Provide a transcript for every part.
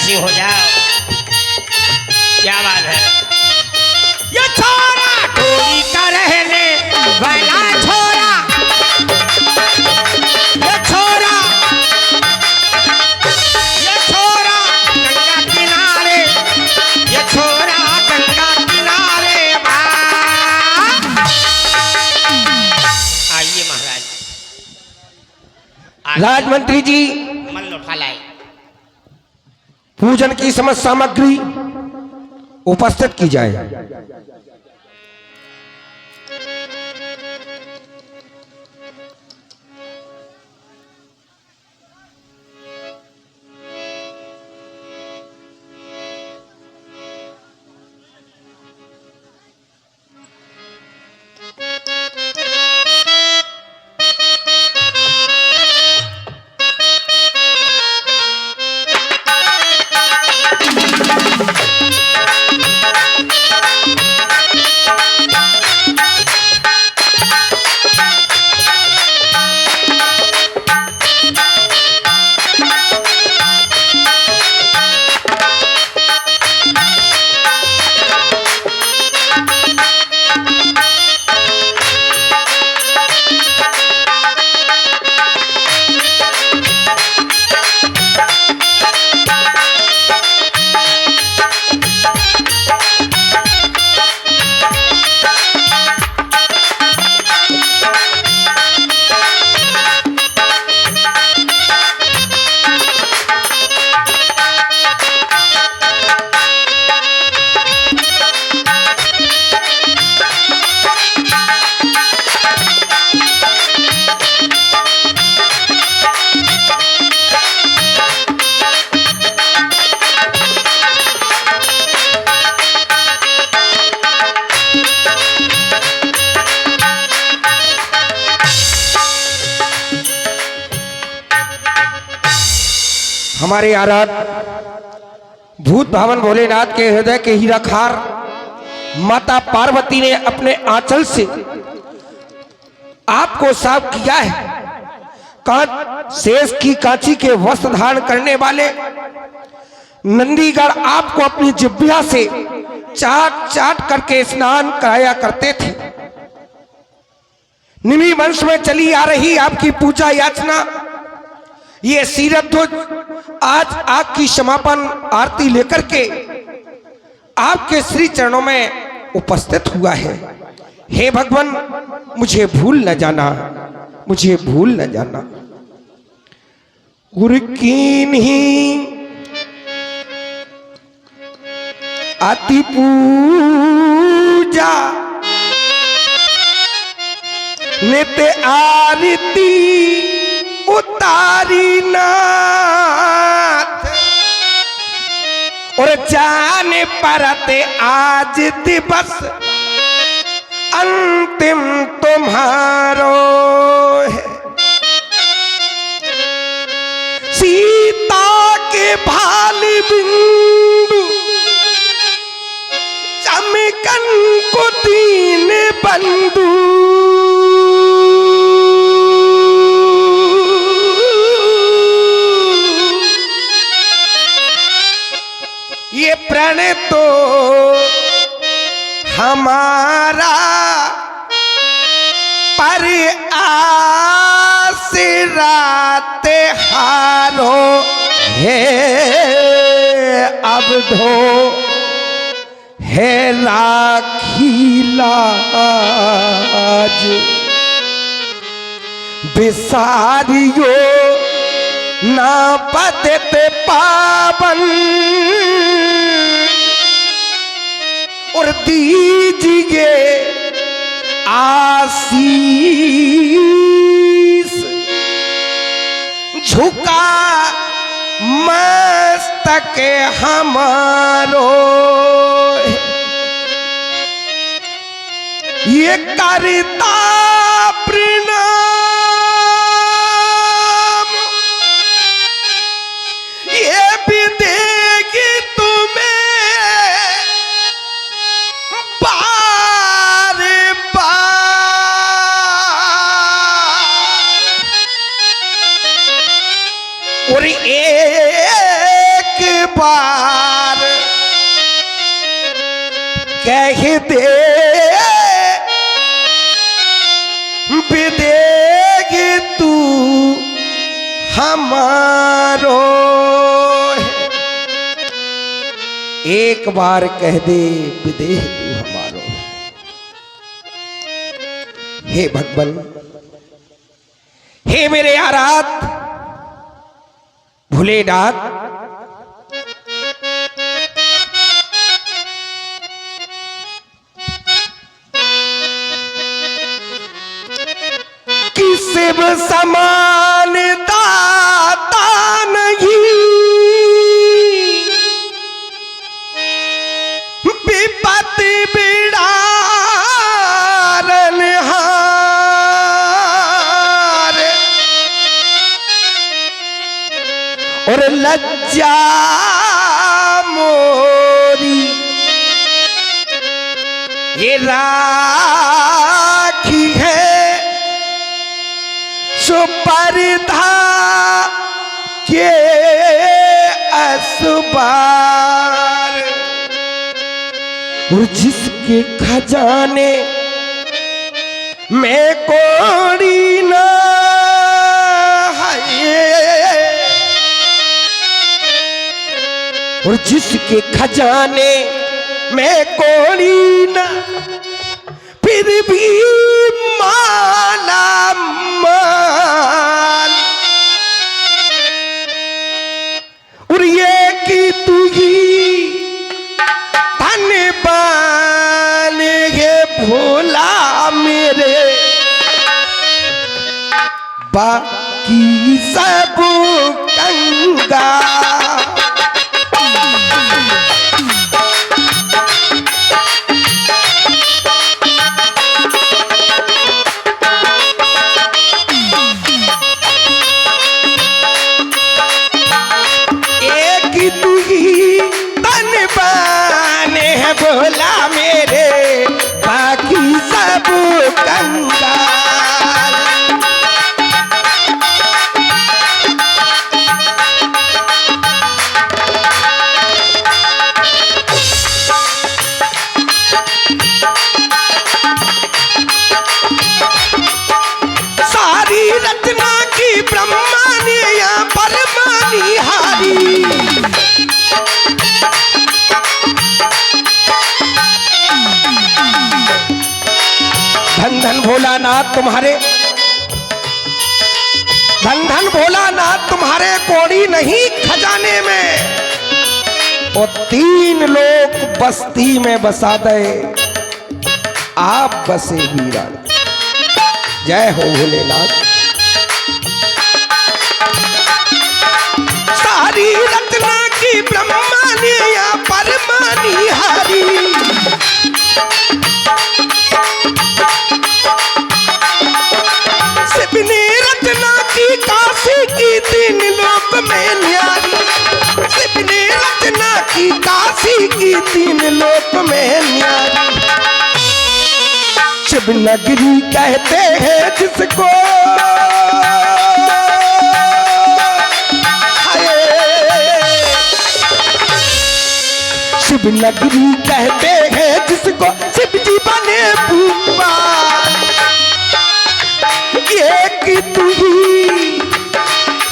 राशि हो जाओ। क्या बात है। ये छोरा टोली का रहने वाला छोरा, ये छोरा गंगा किनारे, ये छोरा गंगा किनारे। आइए महाराज। राजमंत्री जी, मन उठा लाए। पूजन की समस्त सामग्री उपस्थित की जाए। हमारे आराध भूत भावन भोलेनाथ के हृदय के हीरा खार माता पार्वती ने अपने आंचल से आपको साफ किया है। कांच शेष की कांची के वस्त्र धारण करने वाले नंदीगढ़ आपको अपनी जिह्वा से चाट चाट करके स्नान कराया करते थे। निमि वंश में चली आ रही आपकी पूजा याचना, ये सीरध्वज आज आपकी समापन आरती लेकर के आपके श्री चरणों में उपस्थित हुआ है। हे भगवान, मुझे भूल न जाना, मुझे भूल न जाना। गुरु कीन्ही अति पूजा नित आरती उतारी नाथ, और जाने परते आज दिवस अंतिम तुम्हारो है। सीता के भाली बिंदु चमकन को दीन बंधु, ये प्रण तो हमारा पर आसिराते हारो है। अब धो है राखी लाज बिसारियो ना पते पावन, और दीजिए आशीष झुका मस्तक हमारो। ये करता प्रणाम, ये भी देगी तुम्हें बार बार, और एक बार कह दे विदेगी तू हमारो है। एक बार कह दे विदेह तू हमारो है। हे भगवान, हे मेरे आराध भोलेनाथ, शिव समान दाता नहीं, विपत्ति बिड़ारनहार और लज्जा मोरी ये राखी है सो पर्दा के असबार और जिसके खजाने में कोड़ी ना है और जिसके खजाने में कोड़ी ना फिर भी माला माल और ये कि तू ही धन बन गे भोला मेरे, बाकी सब गंगा। भोला मेरे बाकी सब कंगाल। सारी रचना की ब्रह्मा ने या परमानी हारी, धन धन भोलानाथ तुम्हारे, धन धन भोलानाथ तुम्हारे कोड़ी नहीं खजाने में, और 3 लोक बस्ती में बसा दे आप बसे वीरा। जय हो भोलेनाथ। सारी रचना की ब्रह्मा ने या परमानी हारी, रचना की काशी की 3 लोक में न्यारी, शिव ने रचना की काशी की 3 लोक में न्यारी। शिव नगरी कहते हैं जिसको, शिव नगरी कहते हैं जिसको, शिव जी बने भगवान।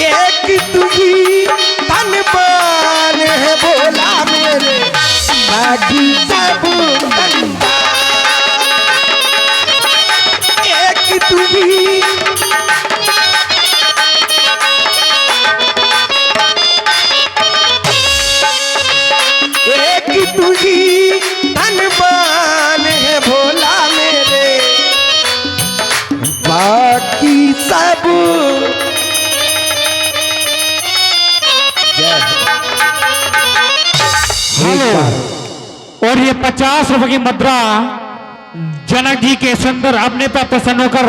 एक तू ही धनवान है भोला मेरे, बाकी सब गंगा। एक तू ही धनवान है भोला मेरे, बाकी सब। और ये 50 रुपए की मुद्रा जनक जी के सुंदर अपने पर प्रसन्न होकर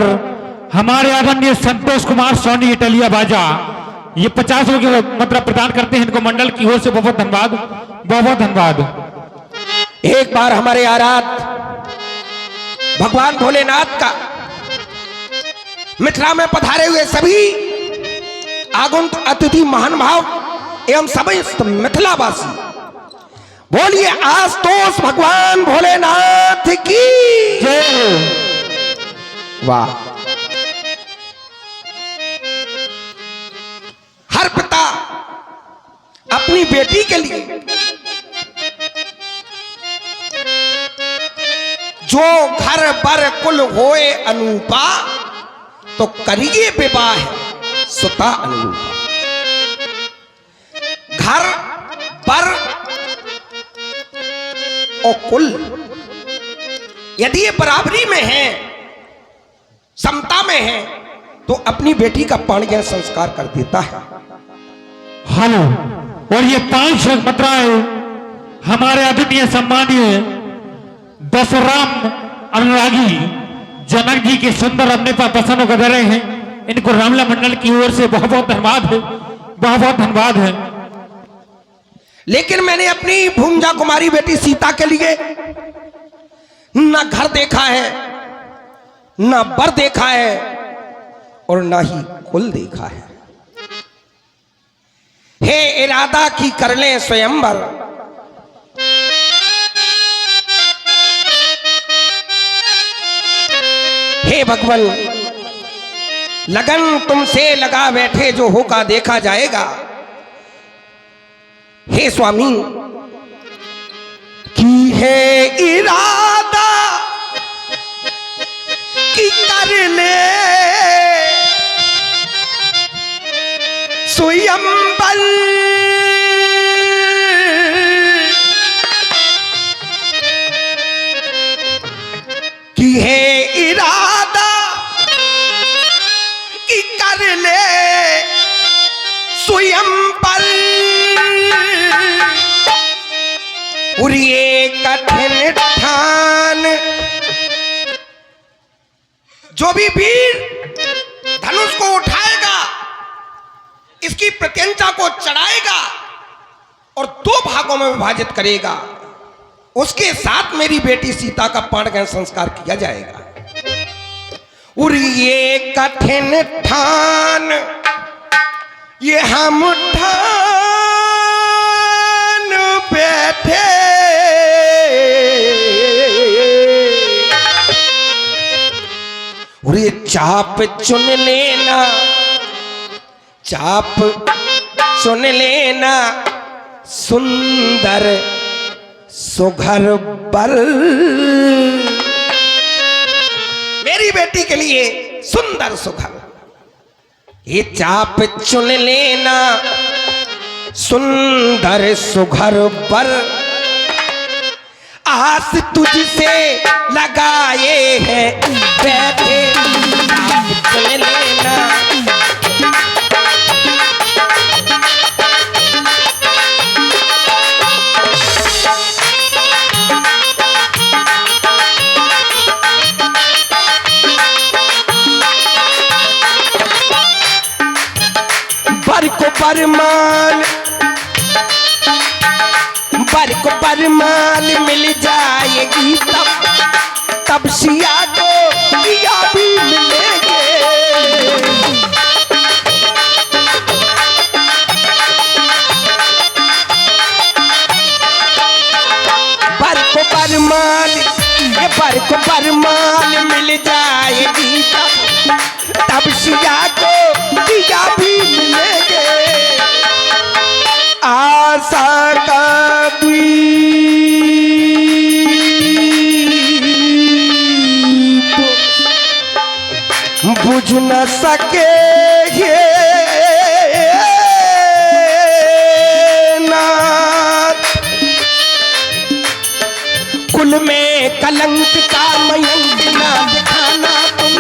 हमारे आदरणीय संतोष कुमार सोनी इटलिया बाजा ये 50 रुपए की मुद्रा प्रदान करते हैं। इनको मंडल की ओर से बहुत धन्यवाद, बहुत धन्यवाद। एक बार हमारे आराध भगवान भोलेनाथ का मिथिला में पधारे हुए सभी आगंतुक अतिथि महानुभाव एवं समस्त मिथिलावासी बोलिए आशुतोष भगवान भोलेनाथ की जय हो। वाह। हर पिता अपनी बेटी के लिए जो घर बर कुल होए अनूपा, तो करिए विवाह सुता अनुरूपा। घर बर और कुल यदि ये बराबरी में है, समता में है, तो अपनी बेटी का पाणिग्रहण संस्कार कर देता है। हेलो। और ये 5 मुद्राएं हमारे आदरणीय सम्मानीय दशराम अनुरागी जनक जी के सुंदर अपने पर प्रसन्न होकर दे रहे हैं। इनको रामला मंडल की ओर से बहुत बहुत धन्यवाद है, बहुत बहुत धन्यवाद है। लेकिन मैंने अपनी भूंजा कुमारी बेटी सीता के लिए न घर देखा है, न बर देखा है, और न ही कुल देखा है। हे इरादा की कर ले स्वयंवर, हे भगवान लगन तुमसे लगा बैठे, जो होगा देखा जाएगा। हे स्वामी की है इरादा कि कर ले स्वयंवर, की है इरादा कि कर ले स्वयंवर। और ये कठिन ठान, जो भी वीर धनुष को उठाएगा, इसकी प्रत्यंचा को चढ़ाएगा और 2 भागों में विभाजित करेगा, उसके साथ मेरी बेटी सीता का पाणिग्रहण संस्कार किया जाएगा। और ये कठिन ठान, ये हम ठान बैठे, और ये चाप चुन लेना, चाप चुन लेना सुंदर सुघर बर। मेरी बेटी के लिए सुंदर सुघर, ये चाप चुन लेना सुंदर सुघर बर। आस तुझसे लगाए हैं बैठे, चाप चुन लेना। बर को बरमान, बर को बरमान मिल जाएगी तब, तब सिया को पिया भी मिलेंगे। बर को बरमान, ये बर को बरमान मिल जाएगी तब, तब सिया को पिया भी मिलेंगे। आशा का दीप बुझ न सके ये नाथ, कुल में कलंक का मयंक ना दिखाना तुम।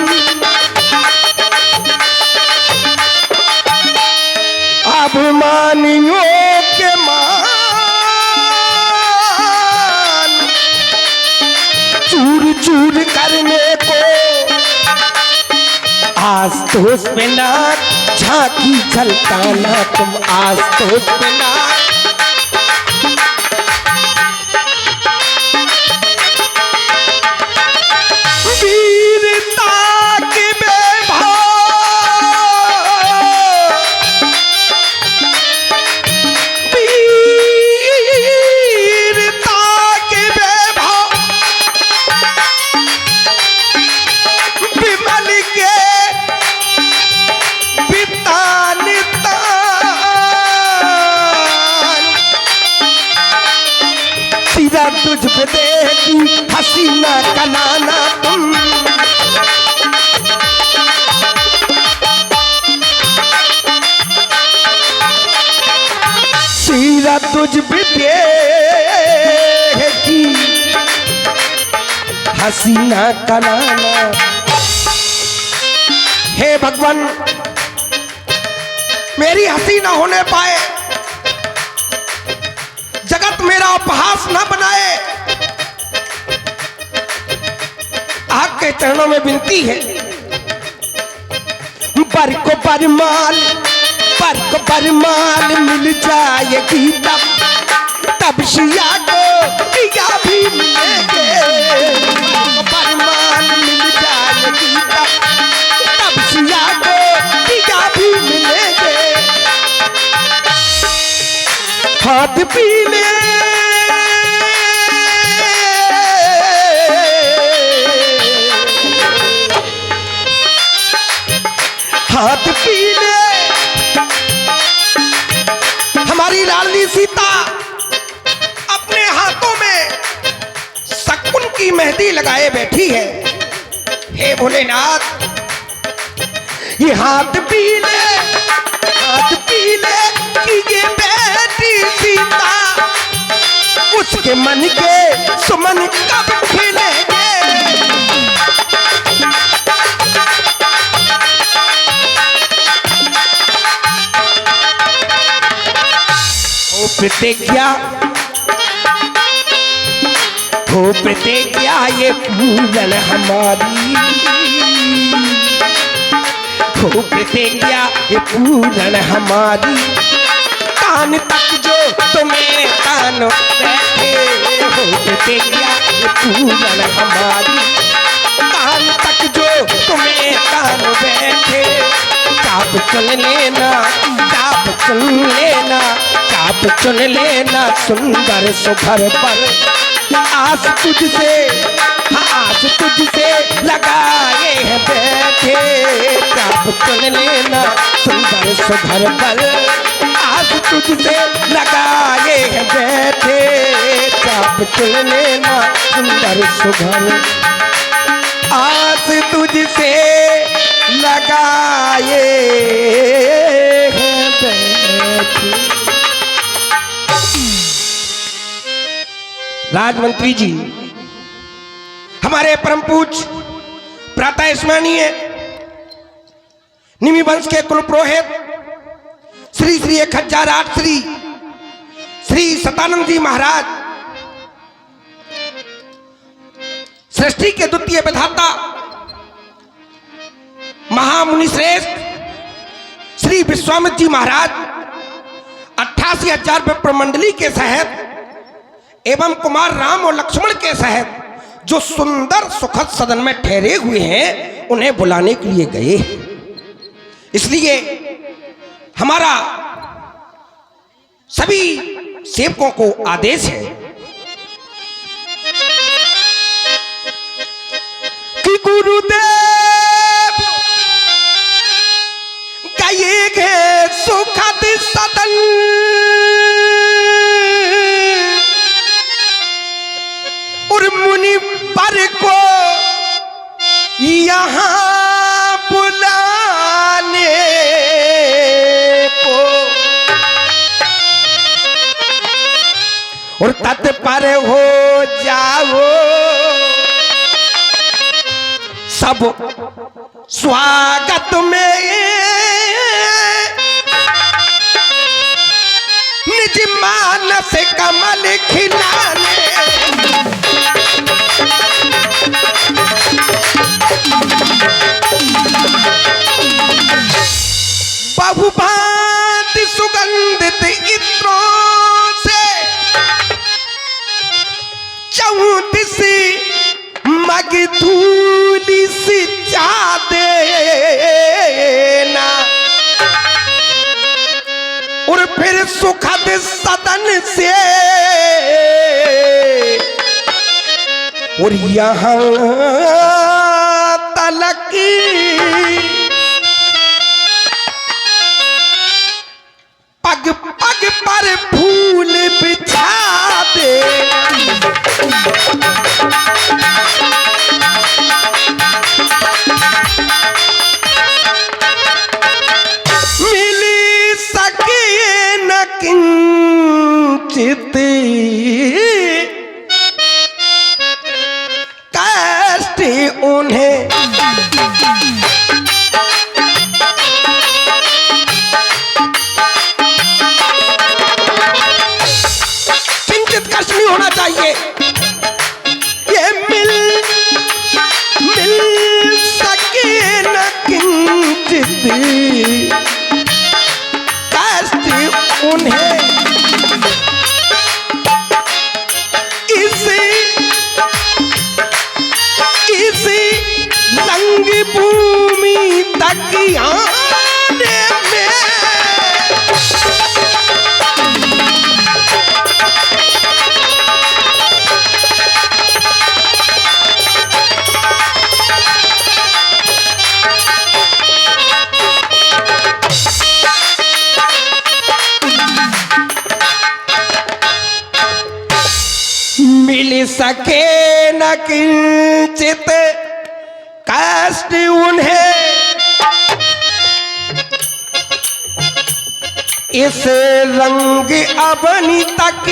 अभिमानियों के मान चूर चूर करने को, आशुतोष पे ना झांकी झलकाना तुम, आशुतोष पे ना। वीरता की बेभाव, वीरता सीरत तुझ पे देखी हसीना का नाना तुम। सीरत तुझ पे देखी हसीना का नाना। हे भगवान, मेरी हंसी ना होने पाए, जगत मेरा उपहास ना बनाए। आपके चरणों में विनती है, बर को बरमाल मिल जाएगी तब शिया को पिया भी मिलेंगे। बरमाल मिल जाएगी तब शिया को पिया भी मिलेंगे। हाथ पीले हाथ पीले हमारी लाडली सीता अपने हाथों में शकुन की मेहंदी लगाए बैठी है। हे भोलेनाथ, ये हाथ पीले कि ये बेटी सीता उसके मन के सुमन कब खिलेंगे। हो प्रतिज्ञा ये पूजन हमारी, हो प्रतिज्ञा ये पूजन हमारी। कान तक जो तुम्हें कान बैठे, हो प्रतिज्ञा ये पूजन हमारी। कान तक जो तुम्हें कान बैठे, चाप चुन लेना चुन लेना सुंदर सुघर पर। आस तुझसे लगाए हैं बैठे, चाप चुन लेना सुंदर सुघर पर। आस तुझसे लगाए हैं बैठे, चाप चुन लेना सुंदर सुघर। आस तुझसे लगाए हैं बैठे। राजमंत्री जी, हमारे परम पूज्य प्रातः स्मरणीय निमि वंश के कुल पुरोहित श्री 1008 श्री सतानंद जी महाराज, सृष्टि के द्वितीय विधाता महामुनि श्रेष्ठ श्री विश्वामित्र जी महाराज 88,000 विप्रमंडली के सहित एवं कुमार राम और लक्ष्मण के सहित जो सुंदर सुखद सदन में ठहरे हुए हैं, उन्हें बुलाने के लिए गए। इसलिए हमारा सभी सेवकों को आदेश है कि गुरुदेव गए हैं सुखद सदन, और मुनि पर को यहाँ बुलाने को, और तत्पर हो जाओ सब स्वागत में। निज मानस कमल खिलाने, बहुभांति सुगंधित इत्रों से 34 मगधूली सिंचा देना, और फिर सुखद सदन से और यहाँ तलक पग पग पर फूल बिछा दे। कष्ट उन्हें किंचित कष्ट नहीं होना चाहिए। ये मिल सके न किंचित कष्ट उन्हें इसी रंग भूमि तक आने में मिल सके न किंचित कष्ट उन्हें इस रंग अबनी तक